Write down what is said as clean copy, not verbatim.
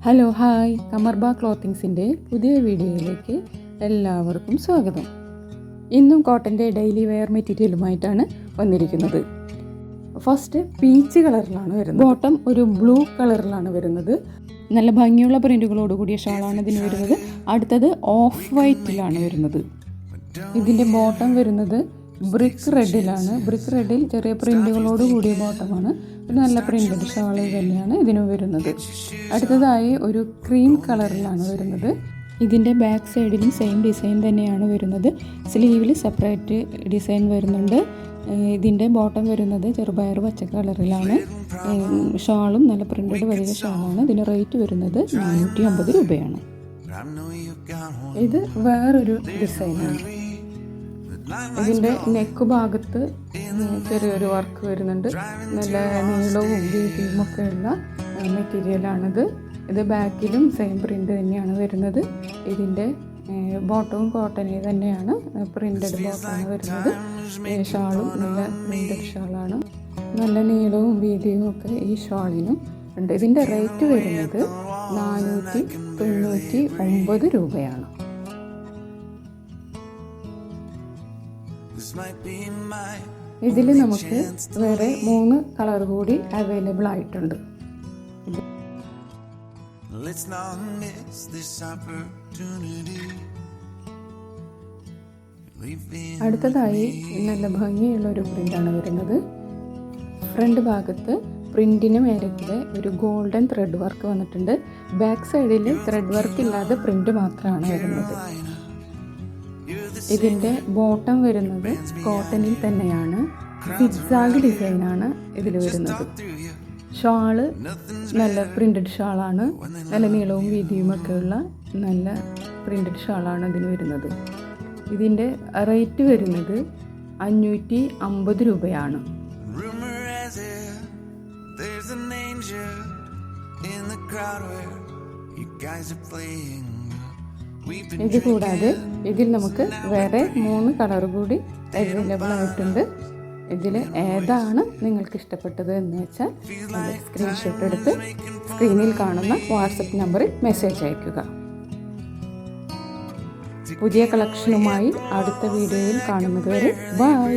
Hello hi കമർബ ക്ലോത്തിങ്സിൻ്റെ പുതിയ വീഡിയോയിലേക്ക് എല്ലാവർക്കും സ്വാഗതം. ഇന്നും കോട്ടൻ്റെ ഡെയിലി വെയർ മെറ്റീരിയലുമായിട്ടാണ് വന്നിരിക്കുന്നത്. ഫസ്റ്റ് പീച്ച് കളറിലാണ് വരുന്നത്. ബോട്ടം ഒരു ബ്ലൂ കളറിലാണ് വരുന്നത്. നല്ല ഭംഗിയുള്ള പ്രിൻറ്റുകളോട് കൂടിയ ഷാളാണ് ഇതിന് വരുന്നത്. അടുത്തത് ഓഫ് വൈറ്റിലാണ് വരുന്നത്. ഇതിൻ്റെ ബോട്ടം വരുന്നത് ബ്രിക്ക് റെഡിലാണ്. ബ്രിക്ക് റെഡിൽ ചെറിയ പ്രിൻറ്റുകളോട് കൂടിയ ബോട്ടമാണ്. ഒരു നല്ല പ്രിൻറ്റഡ് ഷാൾ തന്നെയാണ് ഇതിന് വരുന്നത്. അടുത്തതായി ഒരു ക്രീം കളറിലാണ് വരുന്നത്. ഇതിൻ്റെ ബാക്ക് സൈഡിലും സെയിം ഡിസൈൻ തന്നെയാണ് വരുന്നത്. സ്ലീവിൽ സെപ്പറേറ്റ് ഡിസൈൻ വരുന്നുണ്ട്. ഇതിൻ്റെ ബോട്ടം വരുന്നത് ചെറുപയർ പച്ച കളറിലാണ്. ഷാളും നല്ല പ്രിൻറ്റഡ് വലിയ ഷാളാണ്. ഇതിൻ്റെ റേറ്റ് വരുന്നത് 450 രൂപയാണ്. ഇത് വേറൊരു ഡിസൈനാണ്. ഇതിൻ്റെ നെക്ക് ഭാഗത്ത് ചെറിയൊരു വർക്ക് വരുന്നുണ്ട്. നല്ല നീളവും വീതിയും ഒക്കെ ഉള്ള മെറ്റീരിയലാണിത്. ഇത് ബാക്കിലും സെയിം പ്രിൻ്റ് തന്നെയാണ് വരുന്നത്. ഇതിൻ്റെ ബോട്ടവും കോട്ടണിൽ തന്നെയാണ്, പ്രിൻ്റഡ് ബോട്ടമാണ് വരുന്നത്. ഷാളും നല്ല പ്രിൻ്റഡ് ഷാളാണ്. നല്ല നീളവും വീതിയും ഒക്കെ ഈ ഷാളിനും ഉണ്ട്. ഇതിൻ്റെ റേറ്റ് വരുന്നത് 499 രൂപയാണ്. ഇതിൽ നമുക്ക് വേറെ 3 കളർ കൂടി അവൈലബിൾ ആയിട്ടുണ്ട്. അടുത്തതായി നല്ല ഭംഗിയുള്ള ഒരു പ്രിൻ്റാണ് വരുന്നത്. ഫ്രണ്ട് ഭാഗത്ത് പ്രിൻറ്റിന് മേലെ ഒരു ഗോൾഡൻ ത്രെഡ് വർക്ക് വന്നിട്ടുണ്ട്. ബാക്ക് സൈഡിൽ ത്രെഡ് വർക്ക് ഇല്ലാതെ പ്രിൻ്റ് മാത്രമാണ് വരുന്നത്. ഇതിൻ്റെ ബോട്ടം വരുന്നത് കോട്ടണിൽ തന്നെയാണ്. സിഗ്സാഗ് ഡിസൈനാണ് ഇതിൽ വരുന്നത്. ഷാള് നല്ല പ്രിൻ്റഡ് ഷാളാണ്. നല്ല നീളവും വീതിയും ഒക്കെ ഉള്ള നല്ല പ്രിൻ്റഡ് ഷാളാണ് ഇതിന് വരുന്നത്. ഇതിൻ്റെ റേറ്റ് വരുന്നത് 550 രൂപയാണ്. ഇത് കൂടാതെ ഇതിൽ നമുക്ക് വേറെ 3 കളർ കൂടി അവൈലബിൾ ആയിട്ടുണ്ട്. ഇതിൽ ഏതാണ് നിങ്ങൾക്ക് ഇഷ്ടപ്പെട്ടത് എന്ന് വെച്ചാൽ അത് സ്ക്രീൻഷോട്ട് എടുത്ത് സ്ക്രീനിൽ കാണുന്ന വാട്സപ്പ് നമ്പറിൽ മെസ്സേജ് അയയ്ക്കുക. പുതിയ കളക്ഷനുമായി അടുത്ത വീഡിയോയിൽ കാണുന്നത് വരെ ബൈ.